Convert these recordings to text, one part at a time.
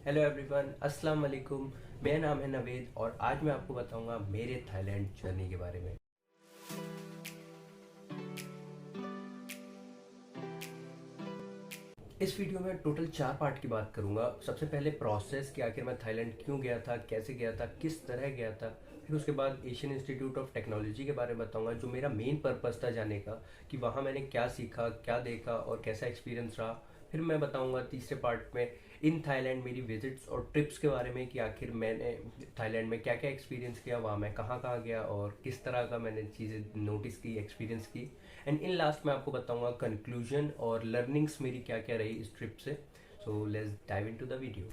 Hello everyone, अस्सलाम वालेकुम। मेरा नाम है नवेद और आज मैं आपको बताऊंगा मेरे थाईलैंड जर्नी के बारे में। इस वीडियो में टोटल 4 पार्ट की बात करूंगा। सबसे पहले प्रोसेस कि आखिर मैं थाईलैंड क्यों गया था, कैसे गया था, किस तरह गया था। फिर उसके बाद एशियन इंस्टीट्यूट ऑफ टेक्नोलॉजी के बारे में बताऊंगा, जो मेरा मेन पर्पस था जाने का, कि वहाँ मैंने क्या सीखा, क्या देखा और कैसा एक्सपीरियंस रहा। फिर मैं बताऊंगा तीसरे पार्ट में इन थाईलैंड मेरी विजिट्स और ट्रिप्स के बारे में, कि आखिर मैंने थाईलैंड में क्या क्या एक्सपीरियंस किया, वहाँ मैं कहाँ कहाँ गया और किस तरह का मैंने चीज़ें नोटिस की, एक्सपीरियंस की। एंड इन लास्ट में आपको बताऊंगा कंक्लूजन और लर्निंग्स मेरी क्या क्या रही इस ट्रिप से। So let's dive into the video.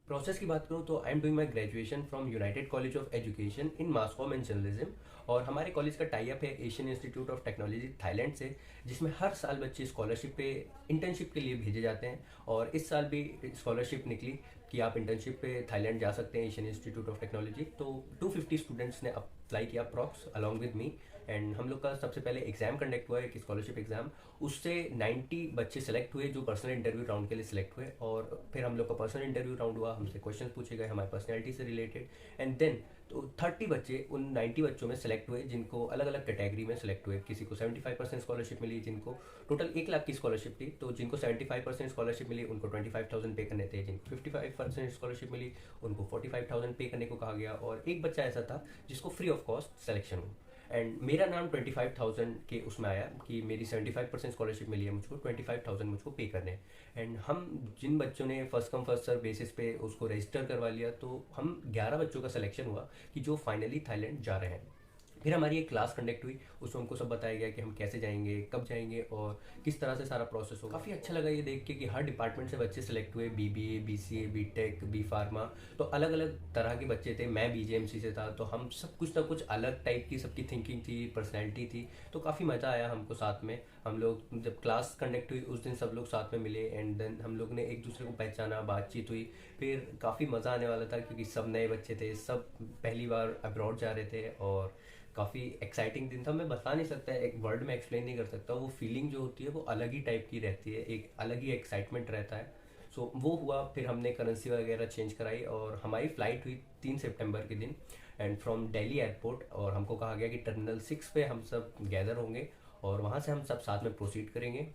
Process की बात करूँ तो I am doing my graduation from United college of education in mass com and journalism. और हमारे कॉलेज का टाई अप है Asian institute of technology Thailand से, जिसमें हर साल बच्चे स्कॉलरशिप पे इंटर्नशिप के लिए भेजे जाते हैं। और इस साल भी स्कॉलरशिप निकली कि आप इंटर्नशिप पे थाईलैंड जा सकते हैं एशियन इंस्टीट्यूट ऑफ टेक्नोलॉजी। तो 250 स्टूडेंट्स ने अप्लाई किया approx along with me. And हम लोग का सबसे पहले एग्जाम कंडक्ट हुआ है कि स्कॉलरशिप एग्जाम, उससे 90 बच्चे सेलेक्ट हुए जो पर्सनल इंटरव्यू राउंड के लिए सिलेक्ट हुए। और फिर हम लोग का पर्सनल इंटरव्यू राउंड हुआ, हमसे क्वेश्चन पूछे गए हमारी पर्सनैलिटी से रिलेटेड। एंड देन तो 30 बच्चे उन 90 बच्चों में सेलेक्ट हुए, जिनको अलग अलग कैटेगरी में सेलेक्ट हुए। किसी को 75% स्कॉलरशिप मिली, जिनको टोटल 1 लाख की स्कॉलरशिप थी, तो जिनको 75% स्कॉलरशिप मिली उनको 25,000 पे करने थे। जिनको 55% स्कॉलरशिप मिली उनको 45,000 पे करने को कहा गया। और एक बच्चा ऐसा था जिसको फ्री ऑफ कॉस्ट सिलेक्शन हो। एंड मेरा नाम 25,000 के उसमें आया कि मेरी 75% स्कॉलरशिप मिली है, मुझको 25,000 मुझको पे करने हैं। एंड हम जिन बच्चों ने first come first serve basis पे उसको रजिस्टर करवा लिया, तो हम 11 बच्चों का सिलेक्शन हुआ कि जो फाइनली थाईलैंड जा रहे हैं। फिर हमारी एक क्लास कंडक्ट हुई, उसमें हमको सब बताया गया कि हम कैसे जाएंगे, कब जाएंगे और किस तरह से सारा प्रोसेस होगा। काफ़ी अच्छा लगा ये देख के कि हर डिपार्टमेंट से बच्चे सेलेक्ट हुए, BBA, BCA, BTech, B pharma. तो अलग अलग तरह के बच्चे थे। मैं बीजेएमसी से था, तो हम सब कुछ ना कुछ अलग टाइप की सबकी थिंकिंग थी, पर्सनैलिटी थी। तो काफ़ी मज़ा आया हमको साथ में। हम लोग जब क्लास कंडक्ट हुई उस दिन सब लोग साथ में मिले एंड देन हम लोग ने एक दूसरे को पहचाना, बातचीत हुई। फिर काफ़ी मज़ा आने वाला था क्योंकि सब नए बच्चे थे, सब पहली बार अब्रॉड जा रहे थे। और काफ़ी एक्साइटिंग दिन था। मैं बता नहीं सकता, एक वर्ड में एक्सप्लेन नहीं कर सकता। वो फीलिंग जो होती है वो अलग ही टाइप की रहती है, एक अलग ही एक्साइटमेंट रहता है। सो वो हुआ। फिर हमने करेंसी वगैरह चेंज कराई और हमारी फ़्लाइट हुई 3 सितंबर के दिन एंड फ्रॉम दिल्ली एयरपोर्ट। और हमको कहा गया कि टर्मिनल 6 पे हम सब गैदर होंगे और वहाँ से हम सब साथ में प्रोसीड करेंगे।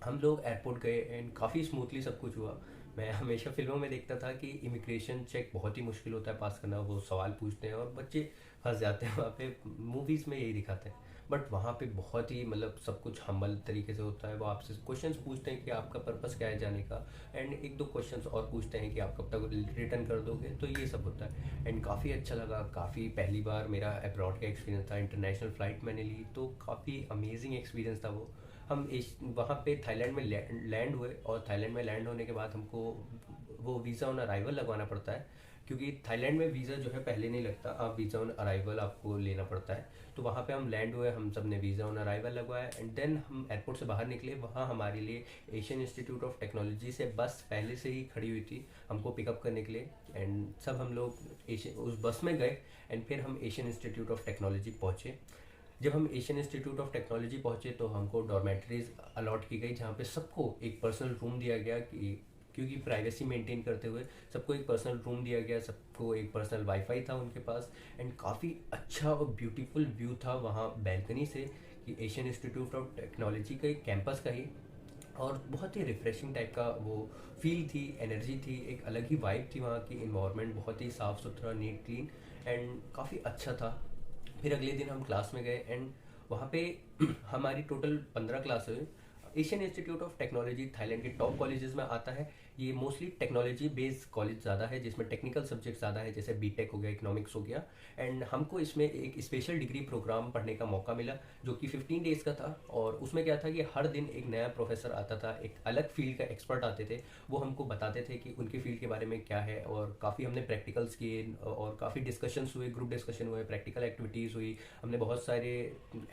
हम लोग एयरपोर्ट गए एंड काफ़ी स्मूथली सब कुछ हुआ। मैं हमेशा फिल्मों में देखता था कि इमिग्रेशन चेक बहुत ही मुश्किल होता है पास करना, वो सवाल पूछते हैं और बच्चे फंस जाते हैं वहाँ पे। मूवीज़ में यही दिखाते हैं, बट वहाँ पे बहुत ही मतलब सब कुछ हम्बल तरीके से होता है। वो आपसे क्वेश्चंस पूछते हैं कि आपका पर्पस क्या है जाने का, एंड एक दो क्वेश्चंस और पूछते हैं कि आप कब तक रिटर्न कर दोगे। तो ये सब होता है एंड काफ़ी अच्छा लगा। काफ़ी पहली बार मेरा अब्रॉड का एक्सपीरियंस था, इंटरनेशनल फ़्लाइट मैंने ली, तो काफ़ी अमेजिंग एक्सपीरियंस था वो। हम वहाँ पे थाईलैंड में लैंड हुए और थाईलैंड में लैंड होने के बाद हमको वो वीज़ा ऑन अराइवल लगवाना पड़ता है, क्योंकि थाईलैंड में वीज़ा जो है पहले नहीं लगता, आप वीज़ा ऑन अराइवल आपको लेना पड़ता है। तो वहाँ पे हम लैंड हुए, हम सब ने वीज़ा ऑन अराइवल लगवाया एंड देन हम एयरपोर्ट से बाहर निकले। वहाँ हमारे लिए एशियन इंस्टीट्यूट ऑफ टेक्नोलॉजी से बस पहले से ही खड़ी हुई थी हमको पिकअप करने के लिए। एंड सब हम लोग एशियन उस बस में गए एंड फिर हम एशियन इंस्टीट्यूट ऑफ टेक्नोलॉजी पहुँचे। जब हम एशियन इंस्टीट्यूट ऑफ टेक्नोलॉजी पहुंचे तो हमको डॉर्मेटरीज अलॉट की गई, जहाँ पे सबको एक पर्सनल रूम दिया गया कि क्योंकि प्राइवेसी मेंटेन करते हुए सबको एक पर्सनल रूम दिया गया, सबको एक पर्सनल वाईफाई था उनके पास। एंड काफ़ी अच्छा और ब्यूटीफुल व्यू था वहाँ बैल्कनी से कि एशियन इंस्टीट्यूट ऑफ टेक्नोलॉजी का एक कैंपस का ही। और बहुत ही रिफ़्रेशिंग टाइप का वो फील थी, एनर्जी थी, एक अलग ही वाइब थी। वहाँ की इन्वायरमेंट बहुत ही साफ़ सुथरा, नीट क्लीन एंड काफ़ी अच्छा था। फिर अगले दिन हम क्लास में गए एंड वहाँ पे हमारी टोटल 15 क्लास हुई। Asian institute of technology Thailand के टॉप कॉलेजेस में आता है। ये मोस्टली टेक्नोलॉजी बेस्ड कॉलेज ज़्यादा है, जिसमें टेक्निकल सब्जेक्ट ज़्यादा है, जैसे बीटेक हो गया, इकोनॉमिक्स हो गया। एंड हमको इसमें एक स्पेशल डिग्री प्रोग्राम पढ़ने का मौका मिला जो कि 15 डेज़ का था। और उसमें क्या था कि हर दिन एक नया प्रोफेसर आता था, एक अलग फील्ड का एक्सपर्ट आते थे। वो हमको बताते थे कि उनके फील्ड के बारे में क्या है। और काफ़ी हमने प्रैक्टिकल्स किए और काफ़ी डिस्कशंस हुए, ग्रुप डिस्कशन हुए, प्रैक्टिकल एक्टिविटीज़ हुई। हमने बहुत सारे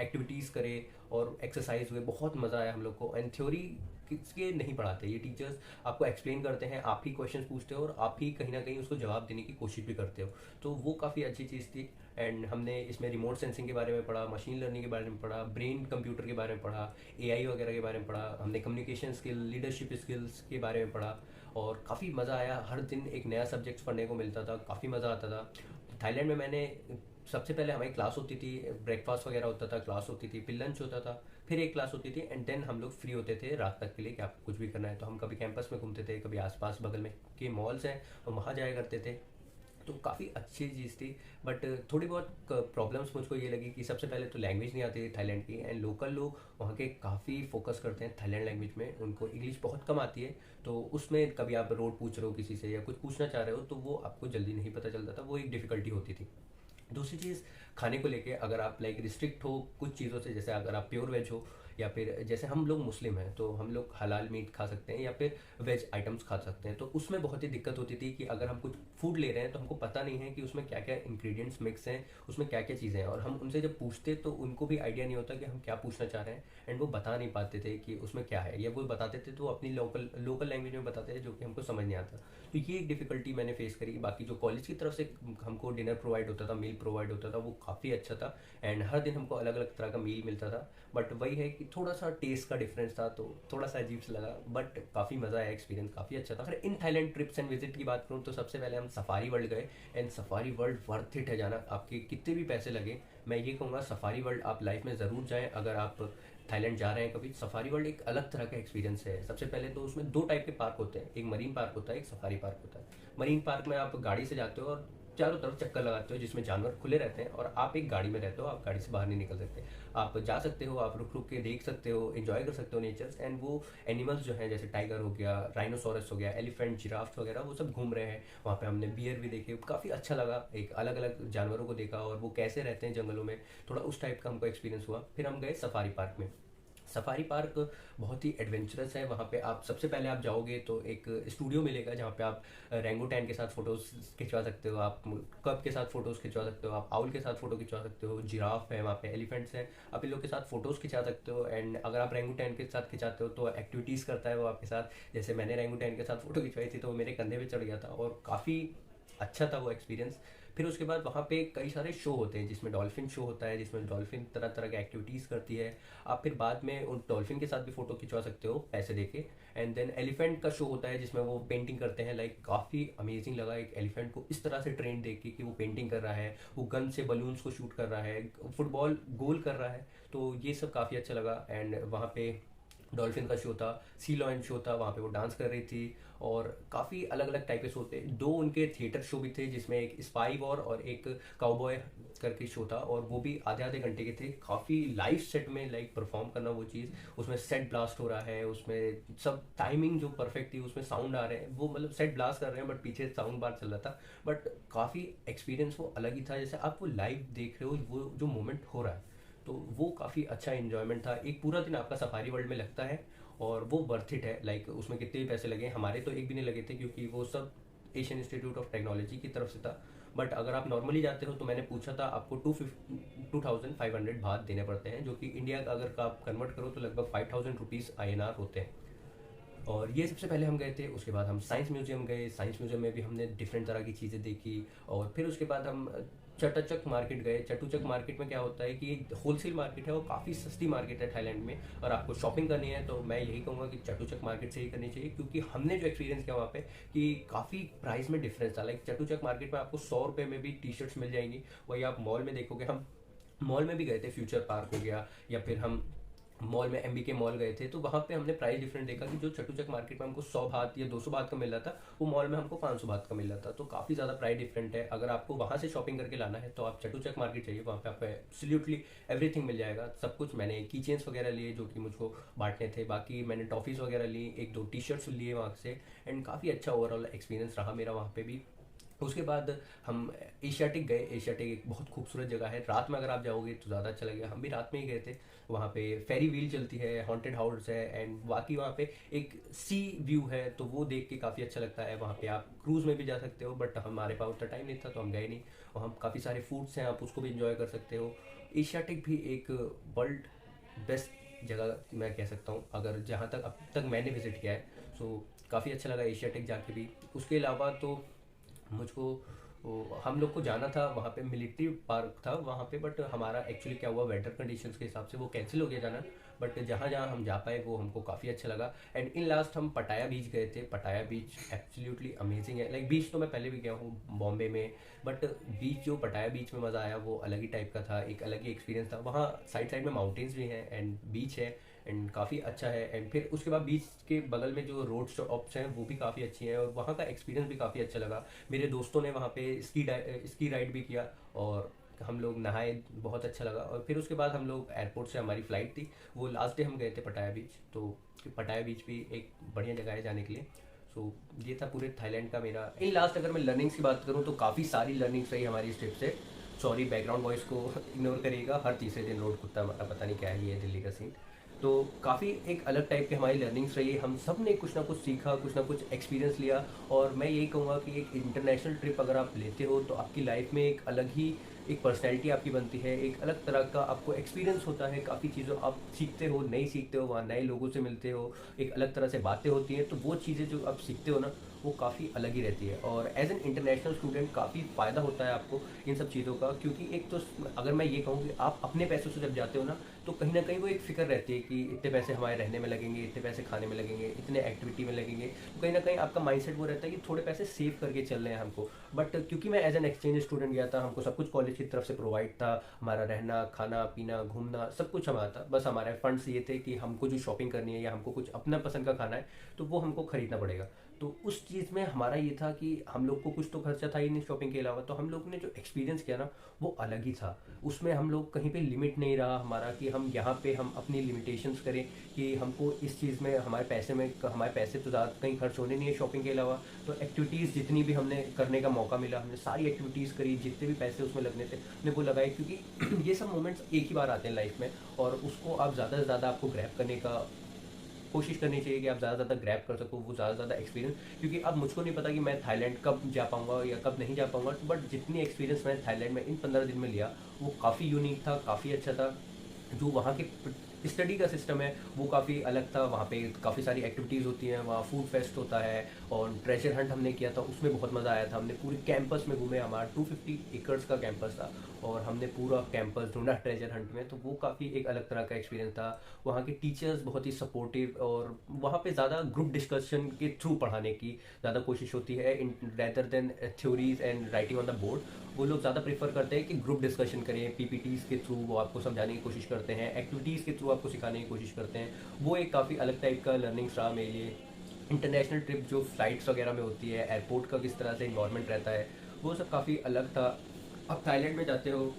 एक्टिविटीज़ करे और एक्सरसाइज हुए, बहुत मज़ा आया हम लोग को। एंड थ्योरी किसके नहीं पढ़ाते ये टीचर्स, आपको एक्सप्लेन करते हैं, आप ही क्वेश्चन पूछते हो और आप ही कहीं ना कहीं उसको जवाब देने की कोशिश भी करते हो। तो वो काफ़ी अच्छी चीज़ थी। एंड हमने इसमें रिमोट सेंसिंग के बारे में पढ़ा, मशीन लर्निंग के बारे में पढ़ा, ब्रेन कंप्यूटर के बारे में पढ़ा, एआई वगैरह के बारे में पढ़ा। हमने कम्युनिकेशन स्किल, लीडरशिप स्किल्स के बारे में पढ़ा। और काफ़ी मज़ा आया। हर दिन एक नया सब्जेक्ट पढ़ने को मिलता था, काफ़ी मज़ा आता था। थाईलैंड में मैंने सबसे पहले हमारी क्लास होती थी, ब्रेकफास्ट वगैरह होता था, क्लास होती थी, फिर लंच होता था, फिर एक क्लास होती थी, एंड देन हम लोग फ्री होते थे रात तक के लिए कि आपको कुछ भी करना है। तो हम कभी कैंपस में घूमते थे, कभी आसपास बगल में के मॉल्स हैं हम वहाँ जाया करते थे। तो काफ़ी अच्छी चीज़ थी। बट थोड़ी बहुत प्रॉब्लम्स मुझको ये लगी कि सबसे पहले तो लैंग्वेज नहीं आती थी थाईलैंड की, एंड लोकल लोग वहाँ के काफ़ी फोकस करते हैं थाईलैंड लैंग्वेज में, उनको इंग्लिश बहुत कम आती है। तो उसमें कभी आप रोड पूछ रहे हो किसी से या कुछ पूछना चाह रहे हो तो वो आपको जल्दी नहीं पता चलता था, वो एक डिफ़िकल्टी होती थी। दूसरी चीज़, खाने को लेके अगर आप लाइक रिस्ट्रिक्ट हो कुछ चीज़ों से, जैसे अगर आप प्योर वेज हो, या फिर जैसे हम लोग मुस्लिम हैं तो हम लोग हलाल मीट खा सकते हैं या फिर वेज आइटम्स खा सकते हैं, तो उसमें बहुत ही दिक्कत होती थी कि अगर हम कुछ फूड ले रहे हैं तो हमको पता नहीं है कि उसमें क्या क्या इंग्रेडिएंट्स मिक्स हैं, उसमें क्या क्या चीज़ें हैं, और हम उनसे जब पूछते तो उनको भी आइडिया नहीं होता कि हम क्या पूछना चाह रहे हैं, एंड वो बता नहीं पाते थे कि उसमें क्या है, या वो बताते थे तो वो अपनी लोकल लोकल लैंग्वेज में बताते थे जो कि हमको समझ नहीं आता। तो ये एक डिफ़िकल्टी मैंने फेस करी। बाकी जो कॉलेज की तरफ से हमको डिनर प्रोवाइड होता था, मील प्रोवाइड होता था, वो काफ़ी अच्छा था, एंड हर दिन हमको अलग अलग तरह का मील मिलता था। बट वही है कि थोड़ा सा टेस्ट का डिफरेंस था तो थोड़ा सा अजीब सा लगा, बट काफ़ी मज़ा आया, एक्सपीरियंस काफ़ी अच्छा था। अगर in Thailand trips and visit की बात करूँ तो सबसे पहले हम सफारी वर्ल्ड गए, and safari world worth it है जाना, आपके कितने भी पैसे लगे। मैं ये कहूँगा सफारी वर्ल्ड आप लाइफ में ज़रूर जाएं अगर आप थाईलैंड जा रहे हैं कभी। सफारी वर्ल्ड एक अलग तरह का एक्सपीरियंस है। सबसे पहले तो उसमें दो टाइप के पार्क होते हैं, एक मरीन पार्क होता है, एक सफारी पार्क होता है। मरीन पार्क में आप गाड़ी से जाते हो और चारों तरफ चक्कर लगाते हो, जिसमें जानवर खुले रहते हैं और आप एक गाड़ी में रहते हो, आप गाड़ी से बाहर नहीं निकल सकते। आप जा सकते हो, आप रुक रुक के देख सकते हो, एंजॉय कर सकते हो नेचर्स, एंड वो एनिमल्स जो हैं जैसे टाइगर हो गया, राइनोसोरस हो गया, एलिफेंट, जिराफ वगैरह, वो सब घूम रहे हैं वहाँ पे। हमने बियर भी देखे, काफ़ी अच्छा लगा, एक अलग अलग जानवरों को देखा और वो कैसे रहते हैं जंगलों में, थोड़ा उस टाइप का हमको एक्सपीरियंस हुआ। फिर हम गए सफारी पार्क में। सफारी पार्क बहुत ही एडवेंचरस है। वहाँ पे आप सबसे पहले आप जाओगे तो एक स्टूडियो मिलेगा जहाँ पे आप रेंगोटैन के साथ फ़ोटोज़ खिंचवा सकते हो, आप कब के साथ फ़ोटोज़ खिंचवा सकते हो, आप आउल के साथ फ़ोटो खिंचवा सकते हो, जिराफ है वहाँ पे, एलिफेंट्स हैं, आप इन लोग के साथ फ़ोटोज़ खिंचा सकते हो। एंड अगर आप रेंगोटैन के साथ खिंचाते हो तो एक्टिविटीज़ करता है वो आपके साथ। जैसे मैंने रेंगोटैन के साथ फ़ोटो खिंचवाई थी तो वो मेरे कंधे पे चढ़ गया था और काफ़ी अच्छा था वो एक्सपीरियंस। फिर उसके बाद वहाँ पे कई सारे शो होते हैं जिसमें डॉल्फिन शो होता है, जिसमें डॉल्फिन तरह तरह की एक्टिविटीज़ करती है। आप फिर बाद में उन डॉल्फिन के साथ भी फ़ोटो खिंचवा सकते हो पैसे देके। एंड देन एलिफेंट का शो होता है जिसमें वो पेंटिंग करते हैं, लाइक काफ़ी अमेजिंग लगा एक एलिफेंट को इस तरह से ट्रेन देख के कि वो पेंटिंग कर रहा है, वो गन से बलून्स को शूट कर रहा है, फुटबॉल गोल कर रहा है। तो ये सब काफ़ी अच्छा लगा। एंड वहाँ पे डॉल्फिन का शो था, सी लॉयन शो था, वहाँ पे वो डांस कर रही थी, और काफ़ी अलग अलग टाइप के शो थे। दो उनके थिएटर शो भी थे जिसमें एक स्पाई वॉर और एक काउबॉय करके शो था, और वो भी आधे आधे घंटे के थे। काफ़ी लाइव सेट में लाइक परफॉर्म करना वो चीज़, उसमें सेट ब्लास्ट हो रहा है, उसमें सब टाइमिंग जो परफेक्ट थी, उसमें साउंड आ रहे हैं, वो मतलब सेट ब्लास्ट कर रहे हैं बट पीछे साउंड बार चल रहा था। बट काफ़ी एक्सपीरियंस वो अलग ही था, जैसे आप वो लाइव देख रहे हो वो जो मोमेंट हो रहा है। तो वो काफ़ी अच्छा इन्जॉयमेंट था। एक पूरा दिन आपका सफारी वर्ल्ड में लगता है और वो वर्थ इट है। लाइक उसमें कितने भी पैसे लगे, हमारे तो एक भी नहीं लगे थे क्योंकि वो सब एशियन इंस्टीट्यूट ऑफ टेक्नोलॉजी की तरफ से था। बट अगर आप नॉर्मली जाते हो तो मैंने पूछा था आपको 2500 बात देने पड़ते हैं, जो कि इंडिया का अगर आप कन्वर्ट करो तो लगभग 5000 रुपीज़ INR होते हैं। और ये सबसे पहले हम गए थे। उसके बाद हम साइंस म्यूज़ियम गए, साइंस म्यूज़ियम में भी हमने डिफरेंट तरह की चीज़ें देखी। और फिर उसके बाद हम चटुचक मार्केट गए। चटुचक मार्केट में क्या होता है कि होलसेल मार्केट है और काफ़ी सस्ती मार्केट है थाईलैंड में, और आपको शॉपिंग करनी है तो मैं यही कहूँगा कि चटुचक मार्केट से ही करनी चाहिए, क्योंकि हमने जो एक्सपीरियंस किया वहाँ पे कि काफ़ी प्राइस में डिफरेंस था। लाइक चटुचक मार्केट में आपको 100 रुपये में भी टी शर्ट्स मिल जाएंगी, वही आप मॉल में देखोगे। हम मॉल में भी गए थे, फ्यूचर पार्क हो गया, या फिर हम मॉल में MBK मॉल गए थे, तो वहाँ पे हमने प्राइस डिफरेंट देखा कि जो चटुचक मार्केट में हमको 100 बात या 200 बात का मिल रहा था, वो मॉल में हमको 500 बात का मिल रहा था। तो काफ़ी ज़्यादा प्राइस डिफरेंट है। अगर आपको वहाँ से शॉपिंग करके लाना है तो आप चटुचक मार्केट चाहिए, वहाँ पे आपको एब्सोल्युटली एवरीथिंग मिल जाएगा, सब कुछ। मैंने की चेन्स वगैरह लिए जो कि मुझको बांटने थे, बाकी मैंने टॉफ़ीज़ वगैरह ली, एक दो टी शर्ट्स लिए वहाँ से। एंड काफ़ी अच्छा ओवरऑल एक्सपीरियंस रहा मेरा वहाँ पे भी। उसके बाद हम एशियाटिक गए। एशियाटिक एक बहुत खूबसूरत जगह है, रात में अगर आप जाओगे तो ज़्यादा अच्छा लगेगा। हम भी रात में ही गए थे। वहाँ पे फेरी व्हील चलती है, हॉन्टेड हाउस है, एंड बाकी वहाँ पे एक सी व्यू है, तो वो देख के काफ़ी अच्छा लगता है। वहाँ पे आप क्रूज़ में भी जा सकते हो, बट हमारे पास उतना टाइम नहीं था तो हम गए नहीं। वहाँ काफ़ी सारे फूड्स हैं, आप उसको भी इंजॉय कर सकते हो। एशियाटिक भी एक वर्ल्ड बेस्ट जगह मैं कह सकता हूँ, अगर जहाँ तक अब तक मैंने विज़िट किया है। सो काफ़ी अच्छा लगा एशियाटिक जाके भी। उसके अलावा तो मुझको वो हम लोग को जाना था वहाँ पे, मिलिट्री पार्क था वहाँ पे, बट हमारा एक्चुअली क्या हुआ, वेदर कंडीशंस के हिसाब से वो कैंसिल हो गया जाना। बट जहाँ जहाँ हम जा पाए वो हमको काफ़ी अच्छा लगा। एंड इन लास्ट हम पटाया बीच गए थे। पटाया बीच एब्सोल्युटली अमेजिंग है। लाइक बीच तो मैं पहले भी गया हूँ बॉम्बे में, बट बीच जो पटाया बीच में मज़ा आया वो अलग ही टाइप का था, एक अलग ही एक्सपीरियंस था। वहाँ साइड साइड में माउंटेन्स भी हैं एंड बीच है एंड काफ़ी अच्छा है। एंड फिर उसके बाद बीच के बगल में जो रोड शॉप्स हैं वो भी काफ़ी अच्छी हैं, और वहाँ का एक्सपीरियंस भी काफ़ी अच्छा लगा। मेरे दोस्तों ने वहाँ पे स्की राइड भी किया, और हम लोग नहाए, बहुत अच्छा लगा। और फिर उसके बाद हम लोग एयरपोर्ट से, हमारी फ़्लाइट थी, वो लास्ट डे हम गए थे पटाया बीच। तो पटाया बीच भी एक बढ़िया जगह है जाने के लिए। सो ये था पूरे थाईलैंड का मेरा। इन लास्ट अगर मैं लर्निंग्स की बात करूँ तो काफ़ी सारी लर्निंग्स रही हमारी इस ट्रिप से। सॉरी बैकग्राउंड वॉइस को इग्नोर करिएगा, हर तीसरे दिन रोड कुत्ता हमारा, पता नहीं क्या है ये दिल्ली का सीन। तो काफ़ी एक अलग टाइप की हमारी लर्निंग्स रही, हम सब ने कुछ ना कुछ सीखा, कुछ ना कुछ एक्सपीरियंस लिया। और मैं यही कहूँगा कि एक इंटरनेशनल ट्रिप अगर आप लेते हो तो आपकी लाइफ में एक अलग ही एक पर्सनैलिटी आपकी बनती है, एक अलग तरह का आपको एक्सपीरियंस होता है, काफ़ी चीज़ों आप सीखते हो, नई सीखते हो, वहाँ नए लोगों से मिलते हो, एक अलग तरह से बातें होती हैं। तो वो चीज़ें जो आप सीखते हो ना, वो काफ़ी अलग ही रहती है। और एज एन इंटरनेशनल स्टूडेंट काफ़ी फ़ायदा होता है आपको इन सब चीज़ों का, क्योंकि एक तो अगर मैं ये कहूँ कि आप अपने पैसों से जब जाते हो ना, तो कहीं ना कहीं वो एक फ़िक्र रहती है कि इतने पैसे हमारे रहने में लगेंगे, इतने पैसे खाने में लगेंगे, इतने एक्टिविटी में लगेंगे। तो कहीं ना कहीं आपका माइंडसेट वो रहता है कि थोड़े पैसे सेव करके चल रहे हैं हमको। बट क्योंकि मैं एज एन एक्सचेंज स्टूडेंट गया था, हमको सब कुछ कॉलेज की तरफ से प्रोवाइड था, हमारा रहना, खाना पीना, घूमना सब कुछ हमारा था। बस हमारे फंड्स ये थे कि हमको जो शॉपिंग करनी है या हमको कुछ अपना पसंद का खाना है तो वो हमको खरीदना पड़ेगा। तो उस चीज़ में हमारा ये था कि हम लोग को कुछ तो खर्चा था ही नहीं शॉपिंग के अलावा। तो हम लोग ने जो एक्सपीरियंस किया ना, वो अलग ही था। उसमें हम लोग कहीं पे लिमिट नहीं रहा हमारा कि हम यहाँ पे हम अपनी लिमिटेशंस करें कि हमको इस चीज़ में हमारे पैसे तो ज़्यादा कहीं खर्च होने नहीं है शॉपिंग के अलावा। तो एक्टिविटीज़ जितनी भी हमने करने का मौका मिला, हमने सारी एक्टिविटीज़ करी, जितने भी पैसे उसमें लगने थे हमने वो लगाए, क्योंकि ये सब मोमेंट्स एक ही बार आते हैं लाइफ में। और उसको आप ज़्यादा से ज़्यादा आपको ग्रैब करने का कोशिश करनी चाहिए कि आप ज़्यादा से ज़्यादा ग्रैब कर सको वो ज़्यादा से ज़्यादा एक्सपीरियंस। क्योंकि अब मुझको नहीं पता कि मैं थाईलैंड कब जा पाऊँगा या कब नहीं जा पाऊँगा, बट जितनी एक्सपीरियंस मैंने थाईलैंड में इन 15 दिन में लिया वो काफ़ी यूनिक था, काफ़ी अच्छा था। जो वहाँ के स्टडी का सिस्टम है वो काफ़ी अलग था। वहाँ पे काफ़ी सारी एक्टिविटीज़ होती हैं, वहाँ फूड फेस्ट होता है, और ट्रेजर हंट हमने किया था, उसमें बहुत मज़ा आया था। हमने पूरे कैंपस में घूमे, हमारा 250 एकड़्स का कैंपस था, और हमने पूरा कैंपस ढूंढा ट्रेजर हंट में। तो वो काफ़ी एक अलग तरह का एक्सपीरियंस था। वहाँ के टीचर्स बहुत ही सपोर्टिव, और वहाँ पे ज़्यादा ग्रुप डिस्कशन के थ्रू पढ़ाने की ज़्यादा कोशिश होती है, in rather than theories and writing on the board. वो लोग ज़्यादा प्रेफर करते हैं कि ग्रुप डिस्कशन करें, पीपीटीज़ के थ्रू वो आपको समझाने की कोशिश करते हैं, एक्टिविटीज़ के थ्रू आपको सिखाने की कोशिश करते हैं। वो एक काफ़ी अलग टाइप का लर्निंग्स रहा मेरे लिए। इंटरनेशनल ट्रिप जो फ्लाइट्स वगैरह में होती है, एयरपोर्ट का किस तरह से इन्वायरमेंट रहता है, वो सब काफ़ी अलग था। आप थाईलैंड में जाते हो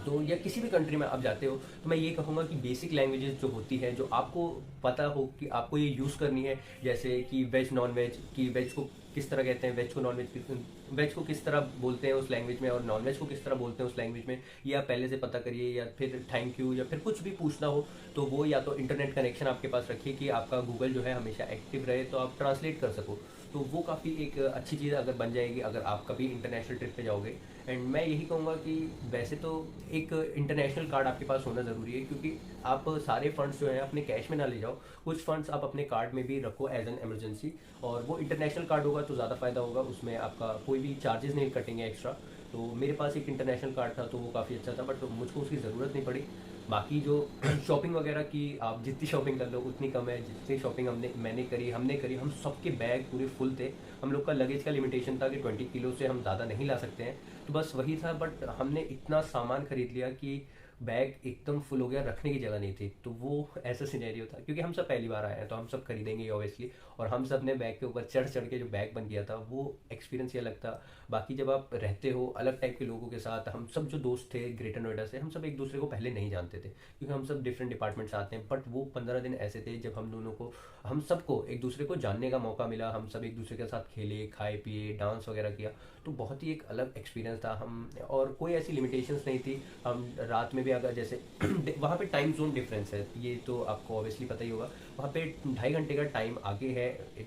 तो, या किसी भी कंट्री में आप जाते हो, तो मैं ये कहूँगा कि बेसिक लैंग्वेजेस जो होती है, जो आपको पता हो कि आपको ये यूज़ करनी है, जैसे कि वेज नॉन वेज, कि वेज को किस तरह कहते हैं, वेज को नॉन वेज, वेज को किस तरह बोलते हैं उस लैंग्वेज में, और नॉन वेज को किस तरह बोलते हैं उस लैंग्वेज में, ये आप पहले से पता करिए। या फिर थैंक यू, या फिर कुछ भी पूछना हो तो वो, या तो इंटरनेट कनेक्शन आपके पास रखिए कि आपका गूगल जो है हमेशा एक्टिव रहे, तो आप ट्रांसलेट कर सको। तो वो काफ़ी एक अच्छी चीज़ अगर बन जाएगी अगर आप कभी इंटरनेशनल ट्रिप पे जाओगे। एंड मैं यही कहूँगा कि वैसे तो एक इंटरनेशनल कार्ड आपके पास होना ज़रूरी है, क्योंकि आप सारे फंड्स जो हैं अपने कैश में ना ले जाओ, कुछ फंड्स आप अपने कार्ड में भी रखो एज एन एमरजेंसी। और वो इंटरनेशनल कार्ड होगा तो ज़्यादा फ़ायदा होगा, उसमें आपका कोई भी चार्जेस नहीं कटेंगे एक्स्ट्रा। तो मेरे पास एक इंटरनेशनल कार्ड था तो वो काफ़ी अच्छा था, बट मुझको उसकी ज़रूरत नहीं पड़ी। बाकी जो शॉपिंग वगैरह की, आप जितनी शॉपिंग कर लो उतनी कम है। जितनी शॉपिंग हमने करी, हम सबके बैग पूरे फुल थे। हम लोग का लगेज का लिमिटेशन था कि 20 किलो से हम ज़्यादा नहीं ला सकते हैं, तो बस वही था। बट हमने इतना सामान खरीद लिया कि बैग एकदम फुल हो गया, रखने की जगह नहीं थी। तो वो ऐसा सिनेरियो था, क्योंकि हम सब पहली बार आए हैं तो हम सब खरीदेंगे ऑब्वियसली, और हम सब ने बैग के ऊपर चढ़ चढ़ के जो बैग बन गया था वो एक्सपीरियंस ये अलग था। बाकी जब आप रहते हो अलग टाइप के लोगों के साथ, हम सब जो दोस्त थे ग्रेटर नोएडा से, हम सब एक दूसरे को पहले नहीं जानते थे, क्योंकि हम सब डिफरेंट डिपार्टमेंट से आते हैं। बट वो 15 दिन ऐसे थे जब हम सबको एक दूसरे को जानने का मौका मिला, हम सब एक दूसरे के साथ खेले, खाए पिए, डांस वगैरह किया। तो बहुत ही एक अलग एक्सपीरियंस था। हम और कोई ऐसी लिमिटेशंस नहीं थी। हम रात में भी अगर जैसे वहाँ पे टाइम जोन डिफरेंस है, ये तो आपको ऑब्वियसली पता ही होगा। वहाँ पे 2.5 घंटे का टाइम आगे है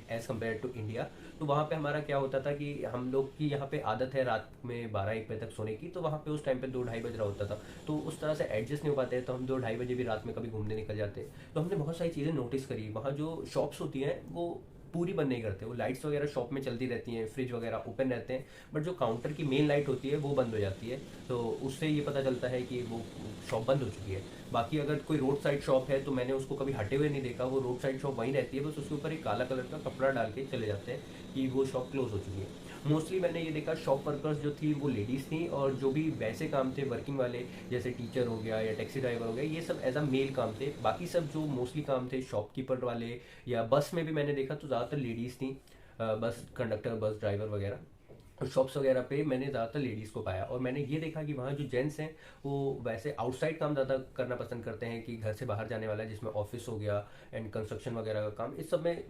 एज़ कम्पेयर टू इंडिया। तो वहाँ पे हमारा क्या होता था कि हम लोग की यहाँ पे आदत है रात में 12-1 बजे तक सोने की, तो वहाँ पे उस टाइम पे 2-2:30 बज रहा होता था। तो उस तरह से एडजस्ट नहीं हो पाते, तो हम 2-2:30 बजे भी रात में कभी घूमने निकल जाते। तो हमने बहुत सारी चीज़ें नोटिस करी। वहाँ जो शॉप्स होती हैं वो पूरी बंद नहीं करते। वो लाइट्स वगैरह शॉप में चलती रहती हैं, फ्रिज वगैरह ओपन रहते हैं, बट जो काउंटर की मेन लाइट होती है वो बंद हो जाती है। तो उससे ये पता चलता है कि वो शॉप बंद हो चुकी है। बाकी अगर कोई रोड साइड शॉप है तो मैंने उसको कभी हटे हुए नहीं देखा, वो रोड साइड शॉप वहीं रहती है, बस उसके ऊपर एक काला कलर का कपड़ा डाल के चले जाते हैं कि वो शॉप क्लोज हो चुकी है। मोस्टली मैंने ये देखा शॉप वर्कर्स जो थी वो लेडीज़ थी, और जो भी वैसे काम थे वर्किंग वाले, जैसे टीचर हो गया या टैक्सी ड्राइवर हो गया, ये सब एज अ मेल काम थे। बाकी सब जो मोस्टली काम थे शॉपकीपर वाले, या बस में भी मैंने देखा तो ज़्यादातर लेडीज़ थी। बस कंडक्टर, बस ड्राइवर वगैरह, शॉप्स वगैरह पे मैंने ज़्यादातर लेडीज़ को पाया। और मैंने ये देखा कि वहाँ जो जेंट्स हैं वो वैसे आउटसाइड काम ज़्यादा करना पसंद करते हैं, कि घर से बाहर जाने वाला है, जिसमें ऑफिस हो गया एंड कंस्ट्रक्शन वगैरह का काम, इस सब में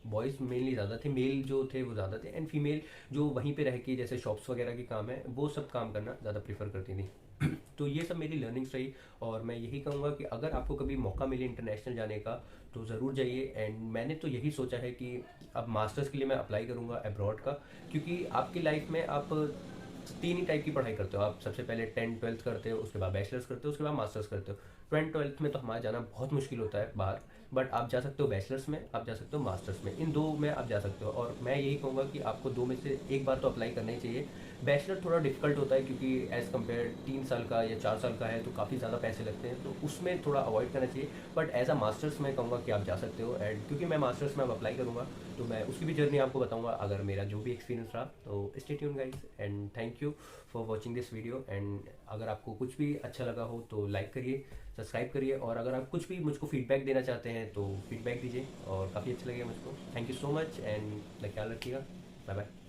बॉयज़ मेनली ज़्यादा थे, मेल जो थे वो ज़्यादा थे, एंड फीमेल जो वहीं पे रह के जैसे शॉप्स वगैरह के काम है वो सब काम करना ज़्यादा प्रीफर करती थी। तो ये सब मेरी लर्निंग्स रही। और मैं यही कहूँगा कि अगर आपको कभी मौका मिले इंटरनेशनल जाने का तो ज़रूर जाइए। एंड मैंने तो यही सोचा है कि अब मास्टर्स के लिए मैं अप्लाई करूँगा अब्रॉड का, क्योंकि आपकी लाइफ में आप तीन ही टाइप की पढ़ाई करते हो। आप सबसे पहले 10th 12th करते हो, उसके बाद बैचलर्स करते हो, उसके बाद मास्टर्स करते हो। 10th 12th में तो हमारा जाना बहुत मुश्किल होता है बाहर, बट आप जा सकते हो बैचलर्स में, आप जा सकते हो मास्टर्स में, इन दो में आप जा सकते हो। और मैं यही कहूँगा कि आपको दो में से एक बार तो अप्लाई करना ही चाहिए। बैचलर थोड़ा डिफिकल्ट होता है, क्योंकि एज़ कम्पेयर 3 साल का या 4 साल का है तो काफ़ी ज़्यादा पैसे लगते हैं, तो उसमें थोड़ा अवॉइड करना चाहिए। बट एज अ मास्टर्स मैं कहूँगा कि आप जा सकते हो। एंड क्योंकि मैं मास्टर्स में अब अप्लाई करूँगा तो मैं उसकी भी जर्नी आपको बताऊँगा, अगर मेरा जो भी एक्सपीरियंस रहा। तो stay tune guys, and thank you for watching this video. And अगर आपको कुछ भी अच्छा लगा हो तो लाइक करिए, सब्सक्राइब करिए, और अगर आप कुछ भी मुझको फीडबैक देना चाहते हैं तो फीडबैक दीजिए, और काफ़ी अच्छा लगेगा मुझको। Thank you so much, and ख्याल रखिएगा। Bye bye.